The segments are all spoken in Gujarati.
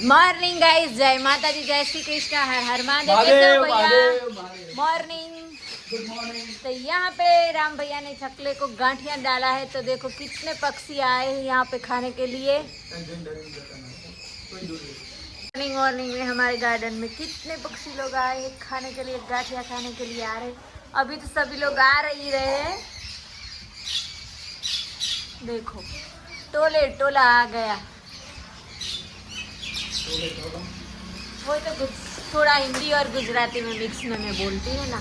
मॉर्निंग गाइस, जय माता दी, जय श्री कृष्णा, हर हर महादेव भैया। Morning, good morning. तो यहाँ पे राम भैया ने चकले को गांठियाँ डाला है। तो देखो कितने पक्षी आए हैं यहाँ पे खाने के लिए। मॉर्निंग मॉर्निंग में हमारे गार्डन में कितने पक्षी लोग आए हैं खाने के लिए, गांठियाँ खाने के लिए आ रहे। अभी तो सभी लोग आ रही रहे हैं। देखो टोले टोला आ गया। वो तो थोड़ा हिंदी और गुजराती में मिक्स में मैं बोलती हूँ ना।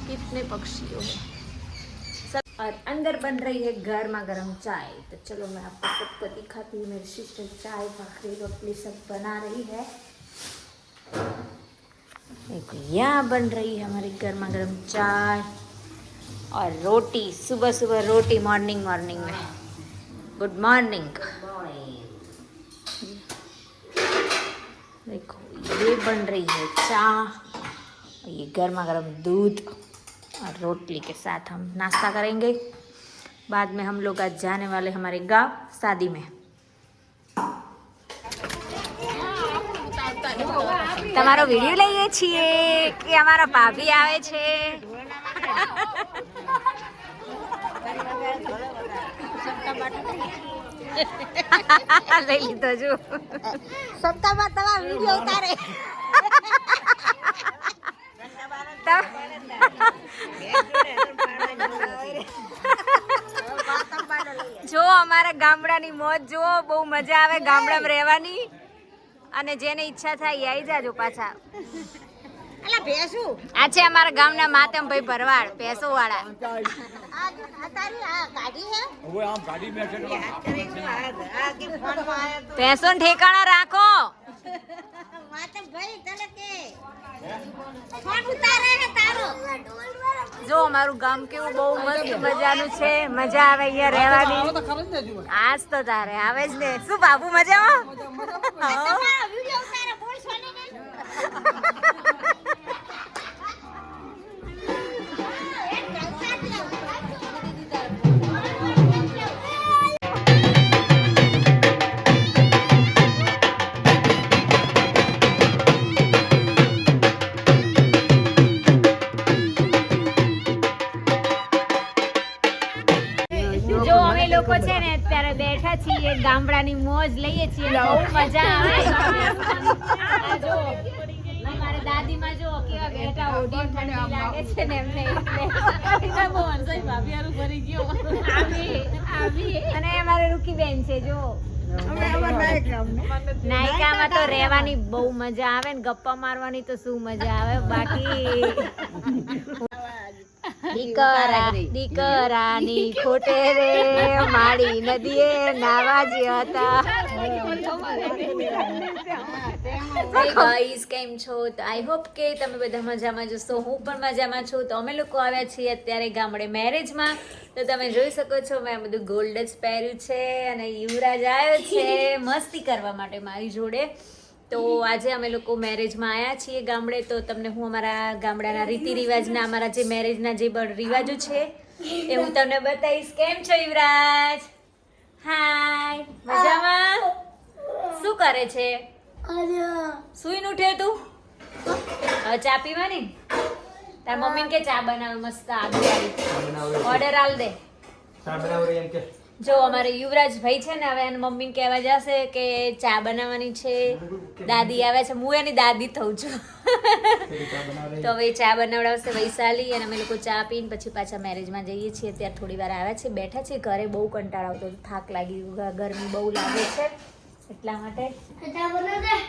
कितने पक्षी हो सब। और अंदर बन रही है गर्मा गर्म चाय। तो चलो मैं आपको सबको दिखाती हूँ। मेरी सिस्टर चाय भाखरी रोटली सब बना रही है। देखो यहाँ बन रही है हमारी गर्मा गर्म चाय और रोटी। सुबह सुबह रोटी मॉर्निंग मॉर्निंग में। Good morning. देखो ये बन रही है चाय, ये गर्मा गर्म दूध और रोटली के साथ हम नाश्ता करेंगे। बाद में हम लोग आज जाने वाले हमारे गांव शादी में। તમારો વિડિયો લઈએ છીએ કે અમારા ભાભી આવે છે। લઈ લીધો જો સપ્તાહમાં તમારા વિડિયો ઉતારે। જો અમારા ગામડાની મોજ જુઓ, બહુ મજા આવે ગામડામાં રહેવાની। અને જેને ઈચ્છા થાય એ આવી જાજો પાછા। આ છે અમારા ગામના માતમભાઈ ભરવાડ, ભેંસો વાળા। ભેંસો ઠેકાણા રાખો। જો અમારું ગામ કેવું બહુ મસ્ત મજાનું છે। મજા આવે અહીંયા રહેવાની। આજ તો તારે આવે જ ને। શું બાબુ મજામાં? જો અમે લોકો છે ને અત્યારે બેઠા છીએ, ગામડાની મોજ લઈએ છીએ, બહુ મજા આવે। આ જો અમારે દાદીમાં જો કેવા બેઠા, ઓઢી ઠંડી લાગે છે ને એમને એટલે બહુ હરસાઈ ભાભી હારું ભરી ગયો। આવી અને અમારે રૂકી બેન છે જો। નાયકામાં તો રહેવાની બહુ મજા આવે ને ગપ્પા મારવાની તો શું મજા આવે। બાકી દીકરાની ખોટે રે માડી નદીએ નાવા જ્યા હતા। ગાઈસ કેમ છો? તો આઈ હોપ કે તમે બધા મજામાં જશો। હું પણ મજામાં છું। તો અમે લોકો આવ્યા છીએ અત્યારે ગામડે મેરેજમાં। તો તમે જોઈ શકો છો મેં બધું ગોલ્ડ જ પહેર્યું છે અને યુવરાજ આવ્યો છે મસ્તી કરવા માટે મારી જોડે। તો આજે અમે લોકો મેરેજમાં આવ્યા છીએ ગામડે। તો તમને હું અમારા ગામડાના રીતિ રિવાજના, અમારા જે મેરેજના જે રિવાજો છે એ હું તમને બતાવીશ। કેમ છો યુવરાજ? હાય, મજામાં? શું કરે છે? સુઈને ઉઠ્યો તું? હવે ચા પીવાની? તાર મમ્મીને કે ચા બનાવે મસ્ત આદુ વાળી, ઓર્ડર આલ દે। ચા બનાવરી એમ કે જો અમારે યુવરાજ ભાઈ છે ને, હવે એની મમ્મી કહેવા જશે કે ચા બનાવવાની છે, દાદી આવે છે। હું એની દાદી થઉં છું। તો હવે ચા બનાવડાવશે વૈશાલી અને અમે લોકો ચા પીને પછી પાછા મેરેજમાં જઈએ છીએ। અત્યારે થોડી વાર આવ્યા છે, બેઠા છે ઘરે। બહુ કંટાળો આવતો, થાક લાગી, ગરમી બહુ લાગે છે એટલા માટે।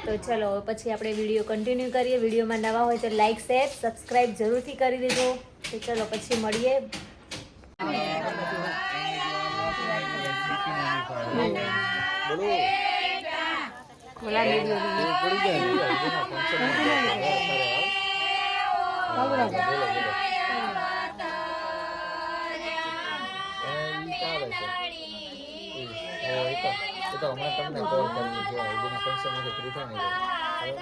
તો ચલો પછી આપણે વિડીયો કન્ટિન્યુ કરીએ। વિડીયોમાં નવા હોય તો લાઈક શેર સબસ્ક્રાઈબ જરૂરથી કરી દેજો। તો ચલો પછી મળીએ। તો હમણાં તમને કોલ કરી જો એના ફંક્શન ફ્રી થાય ને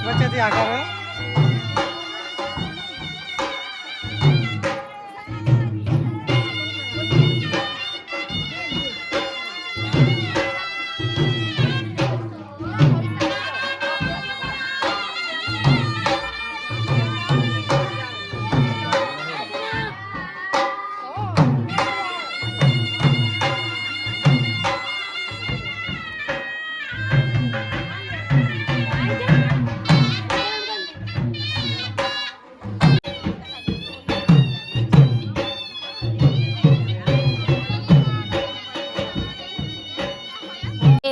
વચ્ચેથી આગળ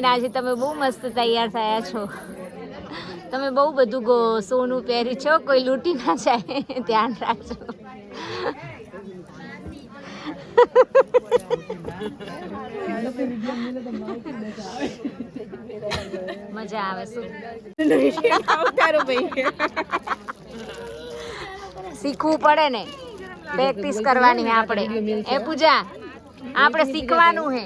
આજે તમે બહુ મસ્ત તૈયાર થયા છો. તમે બહુ બધું સોનું પહેર્યું છો, કોઈ લૂંટી ના જાય, ધ્યાન રાખજો. મજા આવે શું શીખવું પડે ને, પ્રેક્ટિસ કરવાની આપણે. એ પૂજા આપણે શીખવાનું હે.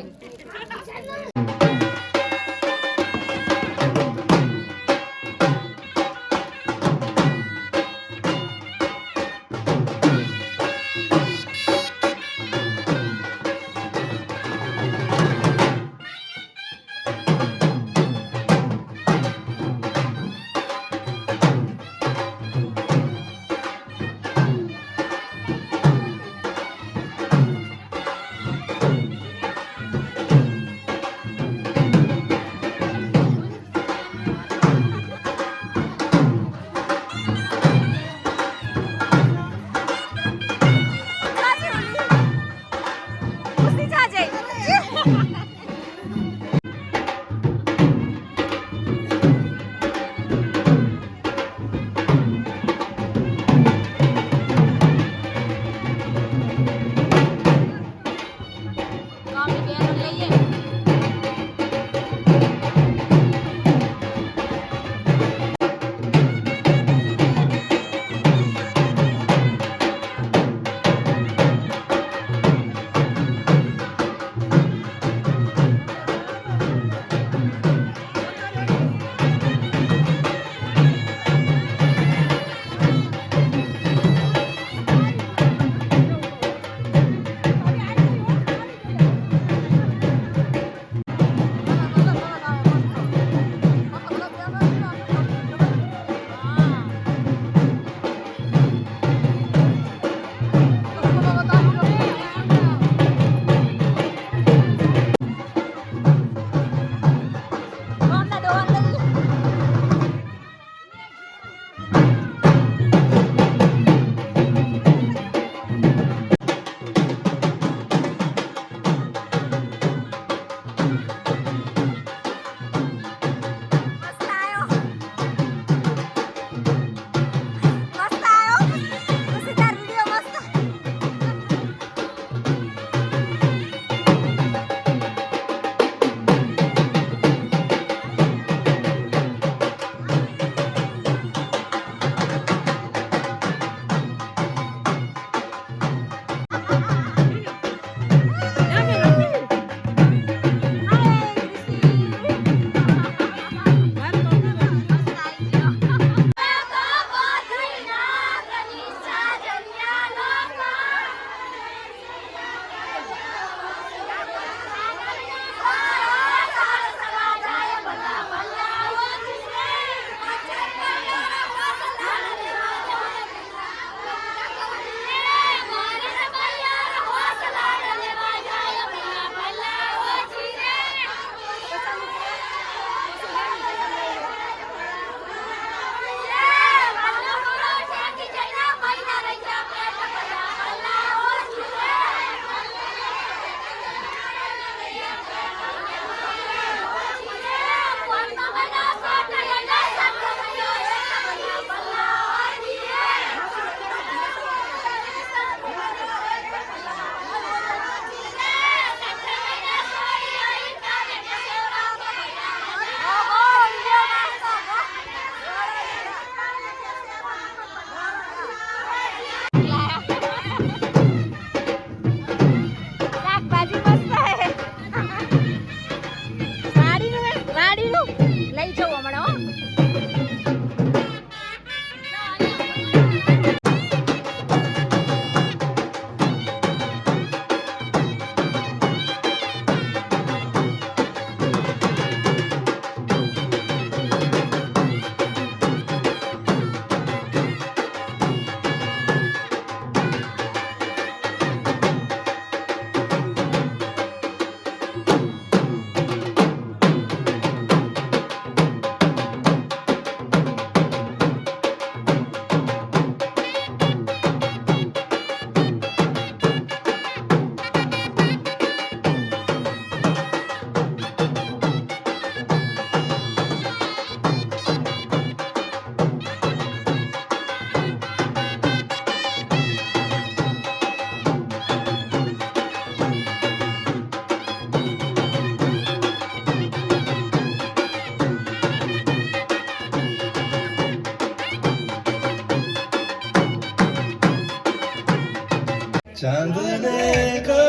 चांद देखा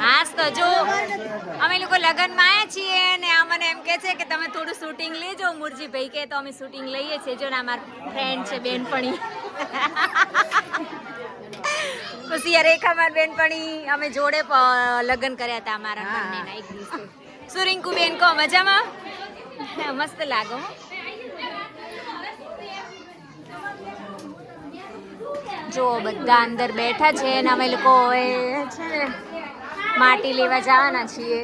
હાસ તો જો અમે લોકો લગ્નમાં આવ્યા છીએ ને આ મને એમ કે છે કે તમે થોડું શૂટિંગ લેજો. મુરજીભાઈ કે તો અમે શૂટિંગ લઈએ છીએ. જો ને અમારા ફ્રેન્ડ છે બેનપણી. પછી યાર રેખા માર બેનપણી અમે જોડે લગ્ન કર્યા હતા અમારા બંનેના એક દિવસે. શું રિંકુ બેન કહો મજામાં? મસ્ત લાગો. જો બધા અંદર બેઠા છે અને અમે લોકો હવે છે ને માટી લેવા જવાના છીએ.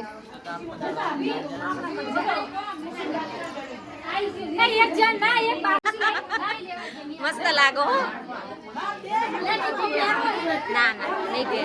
મસ્ત લાગો. ના ના નહીં કે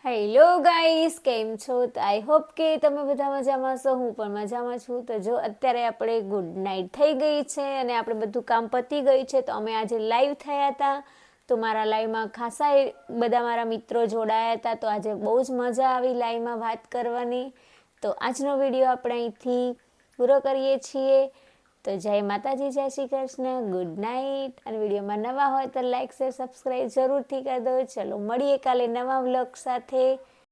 હેલો ગાઈસ, કેમ છો? તો આઈ હોપ કે તમે બધા મજામાં છો. હું પણ મજામાં છું. તો જો અત્યારે આપણે ગુડ નાઇટ થઈ ગઈ છે અને આપણે બધું કામ પતી ગયું છે. તો અમે આજે લાઈવ થયા હતા. તો મારા લાઈવમાં ખાસા બધા મારા મિત્રો જોડાયા હતા. તો આજે બહુ જ મજા આવી લાઈવમાં વાત કરવાની. તો આજનો વિડીયો આપણે અહીંથી પૂરો કરીએ છીએ. તો જય માતાજી, જય શ્રી કૃષ્ણ, ગુડ નાઇટ. અને વિડીયોમાં નવા હોય તો લાઈક શેર સબસ્ક્રાઈબ જરૂરથી કરી દો. ચલો મળીએ કાલે નવા વ્લોગ સાથે.